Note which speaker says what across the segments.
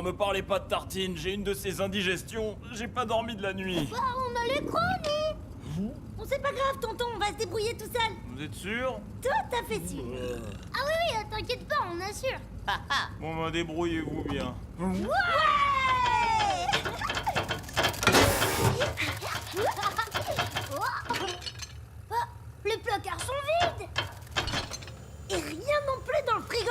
Speaker 1: me parlez pas de tartine, j'ai une de ces indigestions, j'ai pas dormi de la nuit.
Speaker 2: Bah, on a l'écran, nous. Bon, c'est pas grave, tonton, on va se débrouiller tout seul.
Speaker 1: Vous êtes sûr?
Speaker 2: Tout à fait sûr. Ah oui, t'inquiète pas, on assure.
Speaker 1: Bon bah débrouillez-vous bien.
Speaker 2: Ouais. Ah, les placards sont vides. Et rien non plus dans le frigo.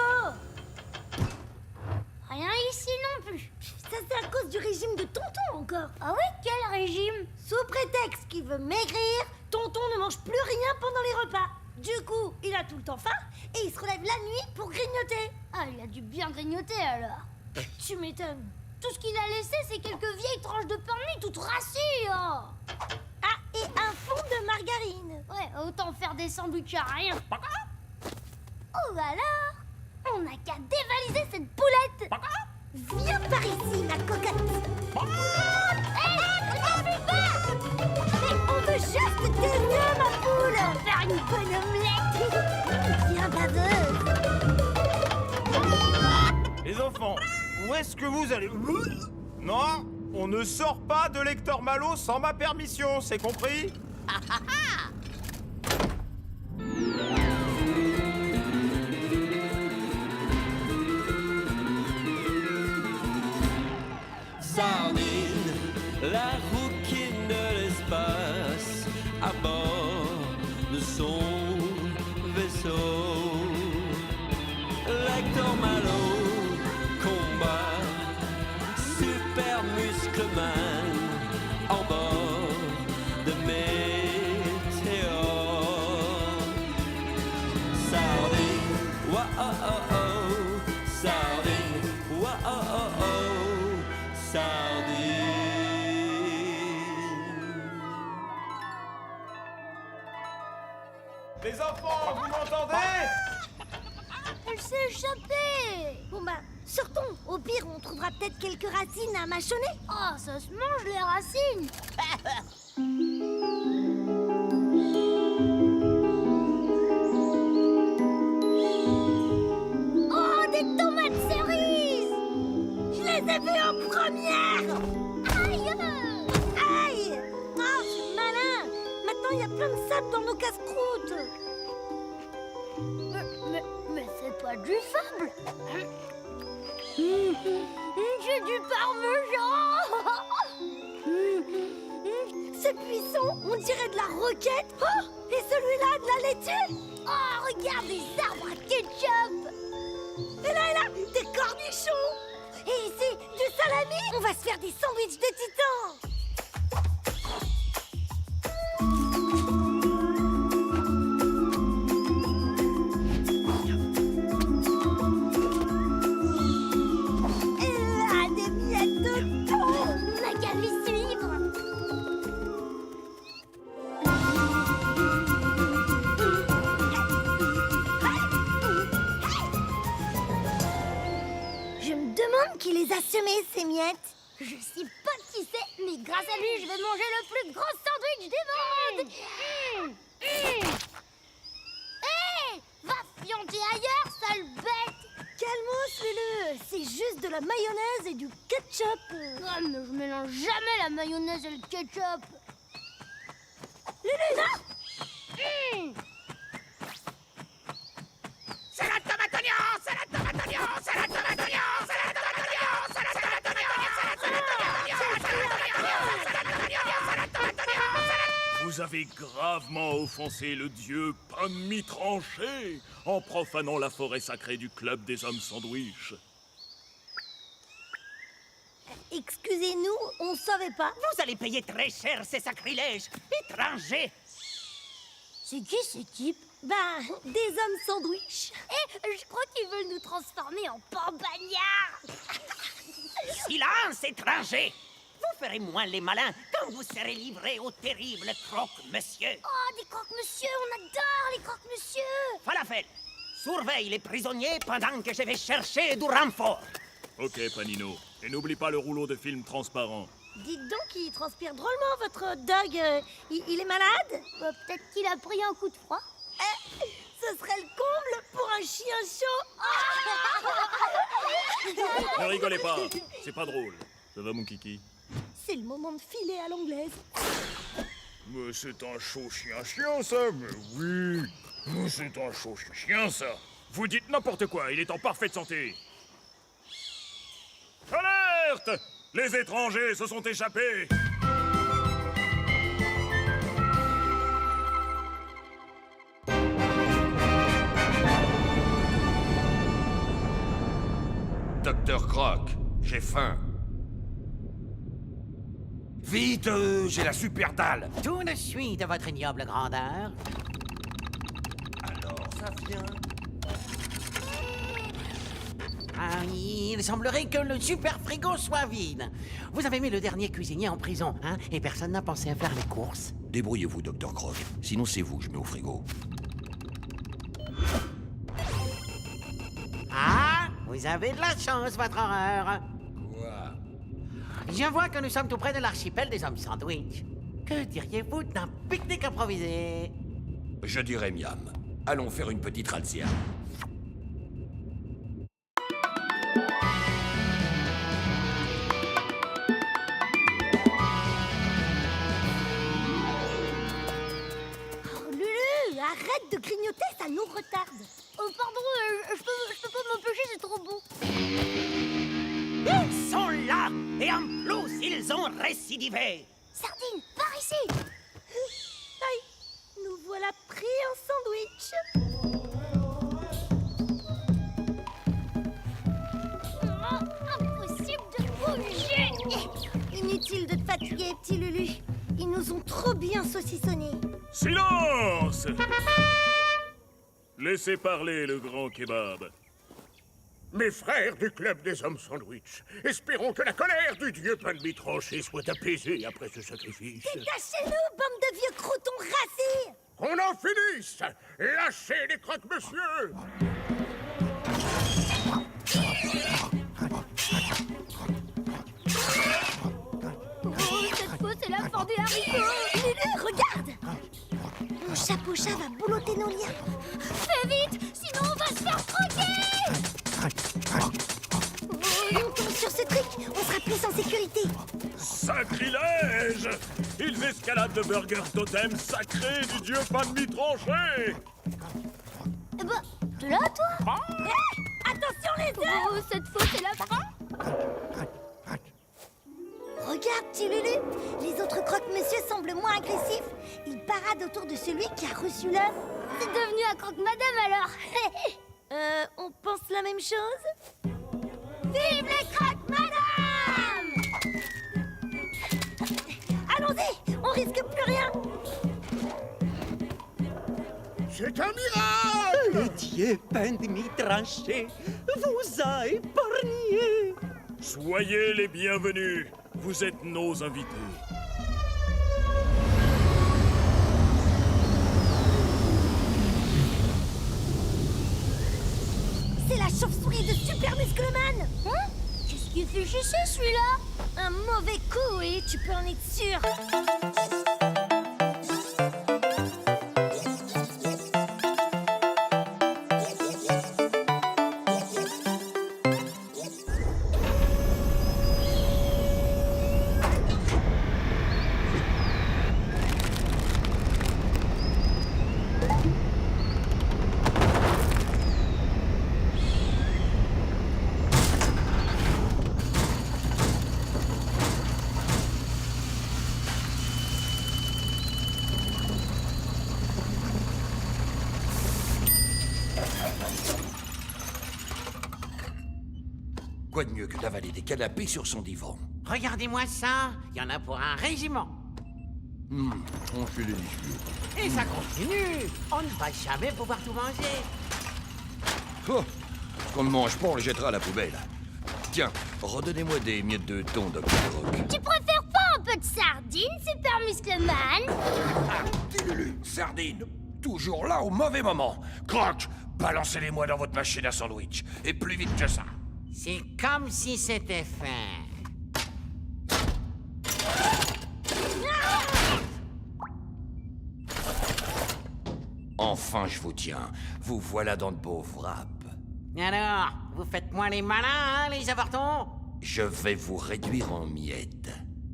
Speaker 2: Rien ici non plus. Ça c'est à cause du régime de tonton encore. Ah oui, quel régime? Sous prétexte qu'il veut maigrir, tonton ne mange plus rien pendant les repas. Du coup, il a tout le temps faim et il se relève la nuit pour grignoter. Ah, il a dû bien grignoter alors. Tu m'étonnes. Tout ce qu'il a laissé, c'est quelques vieilles tranches de pain de mie toutes rassis. Oh. Ah, et un fond de margarine. Ouais, autant faire des sandwichs à rien. Oh alors, on n'a qu'à dévaliser cette poulette. Viens par ici, ma cocotte. Hé, t'en fais pas. Mais on veut juste tes yeux, ma poule. Faire une bonne omelette. Viens, baveuse.
Speaker 1: Les enfants, où est-ce que vous allez? Non, on ne sort pas de Lecteur Malo sans ma permission, c'est compris?
Speaker 3: Sardine, la rouquine de l'espace, à bord de son vaisseau. Lecteur Malo, combat, super muscleman, en bord de météore. Sardine, wa oh oh oh, sardine, wa oh oh oh, sardine.
Speaker 1: Les enfants, vous m'entendez?
Speaker 2: Elle s'est échappée. Bon bah, sortons. Au pire, on trouvera peut-être quelques racines à mâchonner. Oh, ça se mange les racines. Oh, des tomates cerises. Je les ai vues en première. Aïe. Aïe. Oh, c'est malin. Maintenant, il y a plein de sable dans nos casse-croûtes. Mais c'est pas du sable. J'ai du parmesan. Ce buisson, on dirait de la roquette. Oh, et celui-là, de la laitue. Oh, regarde les arbres à ketchup. Et là, des cornichons. Et ici, du salami. On va se faire des sandwichs de titans. Qui les a semés, ces miettes? Je sais pas qui c'est, mais grâce à lui, je vais manger le plus gros sandwich du monde. Hé, va fianter ailleurs, sale bête. Calmos, Lulu, c'est juste de la mayonnaise et du ketchup. Oh, mais je mélange jamais la mayonnaise et le ketchup. Lulu, non.
Speaker 4: C'est la tomate oignon, c'est la tomate oignon, c'est la tomate oignon, c'est la tomate oignon, c'est la tomate oignon, c'est la tomate oignon, c'est la tomate oignon, c'est la tomate oignon, c'est la tomate oignon.
Speaker 1: Vous avez gravement offensé le dieu pain de mie tranché en profanant la forêt sacrée du club des hommes sandwich.
Speaker 2: Excusez-nous, on savait pas.
Speaker 4: Vous allez payer très cher ces sacrilèges, étrangers.
Speaker 2: C'est qui ces types? Ben, des hommes sandwich. Eh, je crois qu'ils veulent nous transformer en pain-bagnards.
Speaker 4: Silence, étrangers. Vous ferez moins les malins quand vous serez livrés au terrible croque-monsieur.
Speaker 2: Oh, des croque-monsieur, on adore les croque-monsieur.
Speaker 4: Falafel, surveille les prisonniers pendant que je vais chercher du renfort.
Speaker 1: Ok, Panino. Et n'oublie pas le rouleau de film transparent.
Speaker 2: Dites donc, il transpire drôlement, votre hot dog. Il est malade? Peut-être qu'il a pris un coup de froid. Ce serait le comble pour un chien chaud.
Speaker 1: Ne rigolez pas, c'est pas drôle. Ça va, mon kiki?
Speaker 2: C'est le moment de filer à l'anglaise.
Speaker 1: Mais c'est un chaud chien, ça, mais oui. Mais c'est un chaud chien, ça. Vous dites n'importe quoi, il est en parfaite santé. Alerte! Les étrangers se sont échappés.
Speaker 5: Docteur Croc, j'ai faim. Vite, j'ai la super dalle.
Speaker 6: Tout de suite, votre ignoble grandeur.
Speaker 5: Alors, ça vient.
Speaker 6: Ah, il semblerait que le super frigo soit vide. Vous avez mis le dernier cuisinier en prison, hein, et personne n'a pensé à faire les courses.
Speaker 5: Débrouillez-vous, Docteur Croc. Sinon, c'est vous que je mets au frigo.
Speaker 6: Ah, vous avez de la chance, votre horreur.
Speaker 5: Quoi?
Speaker 6: Je vois que nous sommes tout près de l'archipel des hommes sandwich. Que diriez-vous d'un pique-nique improvisé?
Speaker 5: Je dirais miam. Allons faire une petite razzia.
Speaker 2: Oh, Lulu, arrête de grignoter, ça nous retarde.
Speaker 7: Oh pardon, je peux pas m'empêcher, c'est trop bon.
Speaker 4: Ils sont là! Et en plus, ils ont récidivé!
Speaker 7: Sardine, par ici!
Speaker 2: Aïe, nous voilà pris en sandwich.
Speaker 7: Impossible de bouger!
Speaker 2: Inutile de te fatiguer, petit Lulu. Ils nous ont trop bien saucissonnés.
Speaker 1: Silence! Laissez parler le grand kebab.
Speaker 8: Mes frères du club des hommes sandwich, espérons que la colère du dieu pain de mie tranché soit apaisée après ce sacrifice.
Speaker 2: Dégagez-nous, bande de vieux croutons rasés!
Speaker 8: Qu'on en finisse! Lâchez les croque-monsieur!
Speaker 7: Oh, cette fois, c'est la fin des haricots!
Speaker 2: Lulu, regarde! Mon chapeau-chat va boulotter nos liens.
Speaker 7: Fais vite, sinon on va se faire croquer!
Speaker 2: Oh, on tombe sur ce truc, on sera plus en sécurité.
Speaker 1: Sacrilège! Ils escaladent le burger totem sacré du dieu pain de mie tranché!
Speaker 7: Bah, t'es là, toi?
Speaker 2: Attention les deux!
Speaker 7: Oh, cette fois, c'est la fin!
Speaker 2: Regarde, petit Lulu, les autres croque-monsieur semblent moins agressifs. Ils paradent autour de celui qui a reçu l'œuf.
Speaker 7: C'est devenu un croque-madame, alors!
Speaker 2: On pense la même chose?
Speaker 7: Vive les croque-madame!
Speaker 2: Allons-y, on risque plus rien.
Speaker 8: C'est un miracle!
Speaker 3: Le dieu pain de mie tranché vous a épargné.
Speaker 1: Soyez les bienvenus. Vous êtes nos invités.
Speaker 2: C'est la chauve-souris de Super Muscleman.
Speaker 7: Hein? Qu'est-ce qu'il fait chicher, celui-là?
Speaker 2: Un mauvais coup, oui, tu peux en être sûr.
Speaker 5: Quoi de mieux que d'avaler des canapés sur son divan?
Speaker 6: Regardez-moi ça, il y en a pour un régiment.
Speaker 5: C'est délicieux.
Speaker 6: Et ça continue. On ne va jamais pouvoir tout manger.
Speaker 5: Oh, ce qu'on ne mange pas, on le jettera à la poubelle. Tiens, redonnez-moi des miettes de thon, Docteur Croc.
Speaker 7: Tu préfères pas un peu de sardine, Super Muscleman?
Speaker 5: Ah, petit Lulu, sardine, toujours là au mauvais moment. Croc, balancez-les-moi dans votre machine à sandwich. Et plus vite que ça.
Speaker 6: C'est comme si c'était fait.
Speaker 5: Enfin, je vous tiens. Vous voilà dans de beaux wraps.
Speaker 6: Alors, vous faites moins les malins, hein, les avortons?
Speaker 5: Je vais vous réduire en miettes.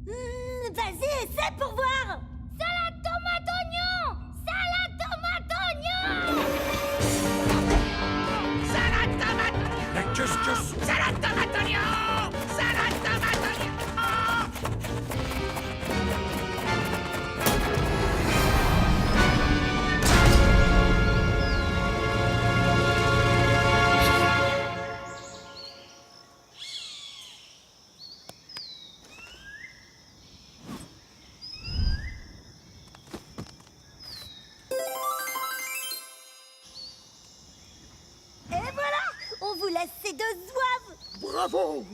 Speaker 2: Vas-y, essaie pour voir.
Speaker 7: Salade tomate oignon! Salade tomate oignon!
Speaker 4: Salade tomate.
Speaker 5: Mais qu'est-ce que c'est?
Speaker 4: Salade tomate oignon. Salade tomate oignon.
Speaker 2: Et voilà, on vous laisse ces deux zouaves.
Speaker 8: Bravo!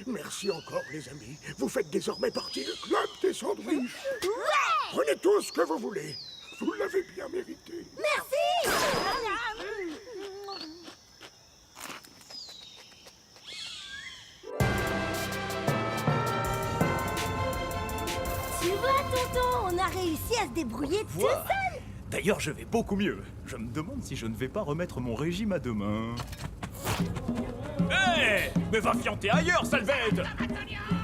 Speaker 8: Merci encore, les amis. Vous faites désormais partie du club des sandwichs.
Speaker 2: Ouais.
Speaker 8: Prenez tout ce que vous voulez. Vous l'avez bien mérité.
Speaker 2: Merci. Tu vois, tonton, on a réussi à se débrouiller tout
Speaker 1: Voilà.
Speaker 2: seul.
Speaker 1: D'ailleurs, je vais beaucoup mieux. Je me demande si je ne vais pas remettre mon régime à demain. Hé, mais va fianter ailleurs, Salvette!
Speaker 4: Tomate oignon.